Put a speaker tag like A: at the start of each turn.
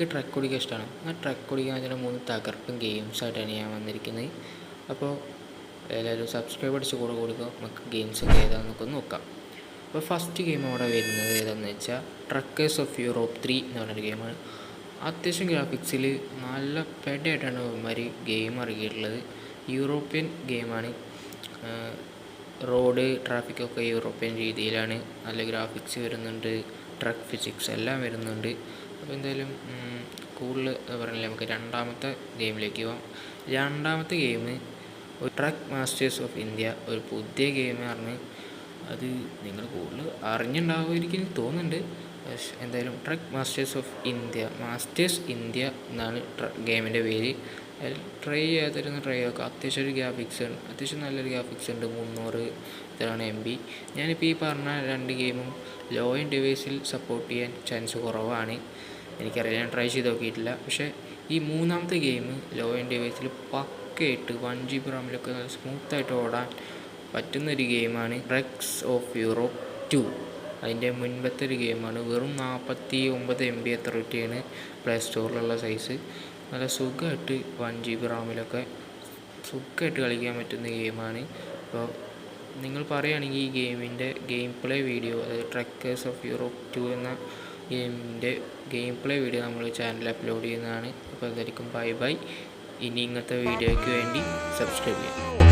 A: എനിക്ക് ട്രക്ക് ഓടിക്കാൻ ഇഷ്ടമാണ്. ആ ട്രക്ക് ഓടിക്കാൻ അതിന് 3 തകർപ്പൻ ഗെയിംസായിട്ടാണ് ഞാൻ വന്നിരിക്കുന്നത്. അപ്പോൾ എല്ലാവരും സബ്സ്ക്രൈബ് അടിച്ച് കൂടെ കൊടുക്കുക. നമുക്ക് ഗെയിംസൊക്കെ ഏതാണെന്നൊക്കെ നോക്കാം. അപ്പോൾ ഫസ്റ്റ് ഗെയിം അവിടെ വരുന്നത് ഏതാണെന്ന് വെച്ചാൽ ട്രക്കേഴ്സ് ഓഫ് യൂറോപ്പ് 3 എന്ന് പറഞ്ഞൊരു ഗെയിമാണ്. അത്യാവശ്യം ഗ്രാഫിക്സിൽ നല്ല പെഡായിട്ടാണ് ഇവന്മാർ ഗെയിം ഇറക്കിയിട്ടുള്ളത്. യൂറോപ്യൻ ഗെയിമാണ്. റോഡ് ട്രാഫിക്കൊക്കെ യൂറോപ്യൻ രീതിയിലാണ്. നല്ല ഗ്രാഫിക്സ് വരുന്നുണ്ട്, ട്രക്ക് ഫിസിക്സ് എല്ലാം വരുന്നുണ്ട്. അപ്പോൾ എന്തായാലും കൂടുതൽ പറഞ്ഞില്ല, നമുക്ക് രണ്ടാമത്തെ ഗെയിമിലേക്ക് പോകാം. രണ്ടാമത്തെ ഗെയിം ഒരു ട്രക്ക് മാസ്റ്റേഴ്സ് ഓഫ് ഇന്ത്യ, ഒരു പുതിയ ഗെയിമാണ്. അത് നിങ്ങൾ കൂടുതൽ അറിഞ്ഞിട്ടുണ്ടാവുമായിരിക്കും തോന്നുന്നുണ്ട്. പക്ഷേ എന്തായാലും ട്രക്ക് മാസ്റ്റേഴ്സ് ഇന്ത്യ എന്നാണ് ഗെയിമിൻ്റെ പേര്. അതിൽ ട്രൈ ചെയ്യാം. അത്യാവശ്യം നല്ലൊരു ഗ്രാഫിക്സ് ഉണ്ട്. 300 ഇതാണ് MB. ഞാനിപ്പോൾ ഈ പറഞ്ഞ 2 ഗെയിമും ലോ എൻഡ് ഡിവൈസിൽ സപ്പോർട്ട് ചെയ്യാൻ ചാൻസ് കുറവാണ്. എനിക്കറിയാം, ഞാൻ ട്രൈ ചെയ്ത് നോക്കിയിട്ടില്ല. പക്ഷേ ഈ മൂന്നാമത്തെ ഗെയിം ലോ എൻഡ് ഡിവൈസിൽ പക്കയായിട്ട് 1 GB റാമിലൊക്കെ സ്മൂത്തായിട്ട് ഓടാൻ പറ്റുന്നൊരു ഗെയിമാണ് ട്രക്സ് ഓഫ് യൂറോപ്പ് 2. അതിൻ്റെ മുൻപത്തെ ഒരു ഗെയിമാണ്. വെറും 49 MB എത്രയാണ് പ്ലേ സ്റ്റോറിലുള്ള സൈസ്. നല്ല സുഖമായിട്ട് 1 GB റാമിലൊക്കെ സുഖമായിട്ട് കളിക്കാൻ പറ്റുന്ന ഗെയിമാണ്. അപ്പോൾ നിങ്ങൾ പറയുകയാണെങ്കിൽ ഈ ഗെയിമിൻ്റെ ഗെയിം പ്ലേ വീഡിയോ, അതായത് ട്രക്കേഴ്സ് ഓഫ് യൂറോപ്പ് 2 എന്ന ഗെയിമിൻ്റെ ഗെയിം പ്ലേ വീഡിയോ നമ്മൾ ചാനലിൽ അപ്ലോഡ് ചെയ്യുന്നതാണ്. അപ്പോൾ അതായിരിക്കും. ബൈ. ഇനി ഇങ്ങനത്തെ വീഡിയോയ്ക്ക് വേണ്ടി സബ്സ്ക്രൈബ് ചെയ്യാം.